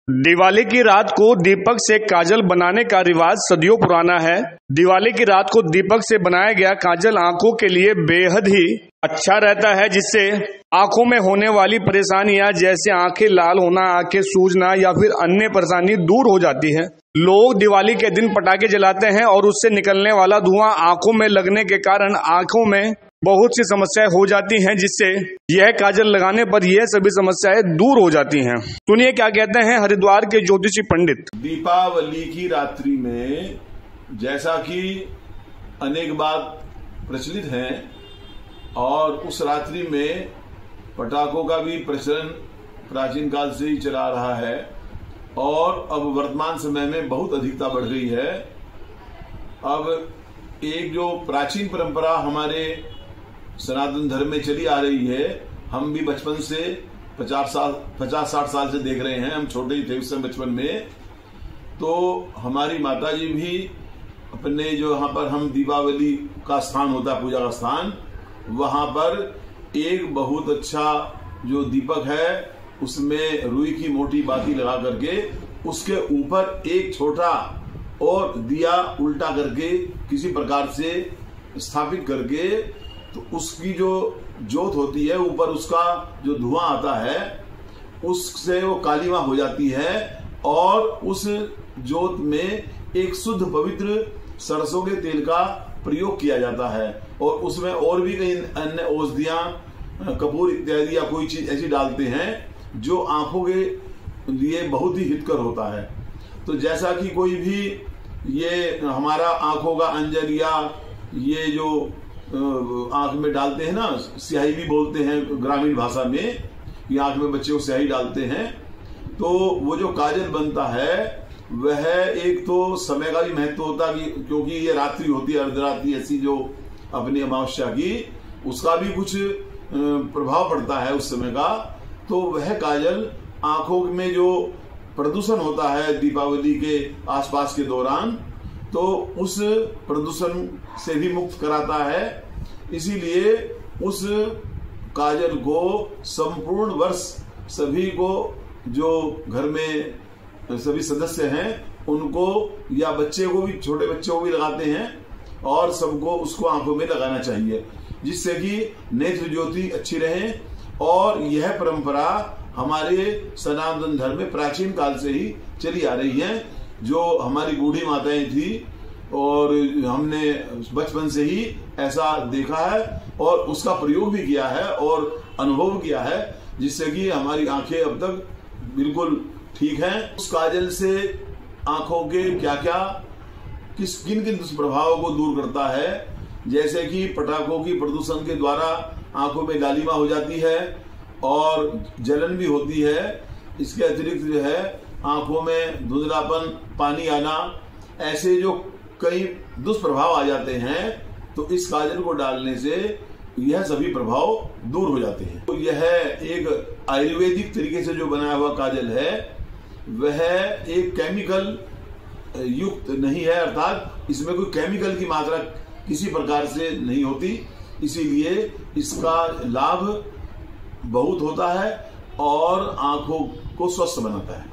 दिवाली की रात को दीपक से काजल बनाने का रिवाज सदियों पुराना है। दिवाली की रात को दीपक से बनाया गया काजल आंखों के लिए बेहद ही अच्छा रहता है, जिससे आंखों में होने वाली परेशानियां जैसे आंखें लाल होना, आंखें सूजना या फिर अन्य परेशानी दूर हो जाती है। लोग दिवाली के दिन पटाखे जलाते हैं और उससे निकलने वाला धुआं आंखों में लगने के कारण आंखों में बहुत सी समस्याएं हो जाती हैं, जिससे यह काजल लगाने पर यह सभी समस्याएं दूर हो जाती हैं। सुनिए क्या कहते हैं हरिद्वार के ज्योतिषी पंडित। दीपावली की रात्रि में जैसा कि अनेक बात प्रचलित है और उस रात्रि में पटाखों का भी प्रचलन प्राचीन काल से ही चला रहा है और अब वर्तमान समय में बहुत अधिकता बढ़ गई है। अब एक जो प्राचीन परंपरा हमारे सनातन धर्म में चली आ रही है, हम भी बचपन से 50-60 साल से देख रहे हैं। हम छोटे ही थे उस समय बचपन में, तो हमारी माता जी भी अपने जो यहाँ पर हम दीपावली का स्थान होता है, पूजा का स्थान, वहां पर एक बहुत अच्छा जो दीपक है उसमें रुई की मोटी बाती लगा करके उसके ऊपर एक छोटा और दिया उल्टा करके किसी प्रकार से स्थापित करके, तो उसकी जो जोत होती है ऊपर, उसका जो धुआं आता है उससे वो कालीमा हो जाती है और उस जोत में एक शुद्ध पवित्र सरसों के तेल का प्रयोग किया जाता है और उसमें और भी कई अन्य औषधियां, कपूर इत्यादि या कोई चीज ऐसी डालते हैं जो आंखों के लिए बहुत ही हितकर होता है। तो जैसा कि कोई भी ये हमारा आंखों का अंजन या ये जो आंख में डालते हैं ना, स्याही भी बोलते हैं ग्रामीण भाषा में, ये आंख में बच्चे को स्याही डालते हैं, तो वो जो काजल बनता है वह एक तो समय का भी महत्व होता है क्योंकि ये रात्रि होती है, अर्धरात्रि ऐसी जो अपनी अमावस्या की, उसका भी कुछ प्रभाव पड़ता है उस समय का। तो वह काजल आंखों में जो प्रदूषण होता है दीपावली के आसपास के दौरान, तो उस प्रदूषण से भी मुक्त कराता है। इसीलिए उस काजल को संपूर्ण वर्ष सभी को, जो घर में सभी सदस्य हैं उनको या बच्चे को भी, छोटे बच्चों को भी लगाते हैं और सबको उसको आंखों में लगाना चाहिए, जिससे कि नेत्र ज्योति अच्छी रहे। और यह परंपरा हमारे सनातन धर्म में प्राचीन काल से ही चली आ रही है, जो हमारी बूढ़ी माताएं थी और हमने बचपन से ही ऐसा देखा है और उसका प्रयोग भी किया है और अनुभव किया है, जिससे कि हमारी आंखें अब तक बिल्कुल ठीक हैं। उस काजल से आंखों के क्या क्या किन किन दुष्प्रभावों को दूर करता है, जैसे कि पटाखों की प्रदूषण के द्वारा आंखों में लालिमा हो जाती है और जलन भी होती है। इसके अतिरिक्त जो है आंखों में धुंधलापन, पानी आना, ऐसे जो कई दुष्प्रभाव आ जाते हैं, तो इस काजल को डालने से यह सभी प्रभाव दूर हो जाते हैं। तो यह एक आयुर्वेदिक तरीके से जो बनाया हुआ काजल है वह एक केमिकल युक्त नहीं है, अर्थात इसमें कोई केमिकल की मात्रा किसी प्रकार से नहीं होती, इसीलिए इसका लाभ बहुत होता है और आंखों को स्वस्थ बनाता है।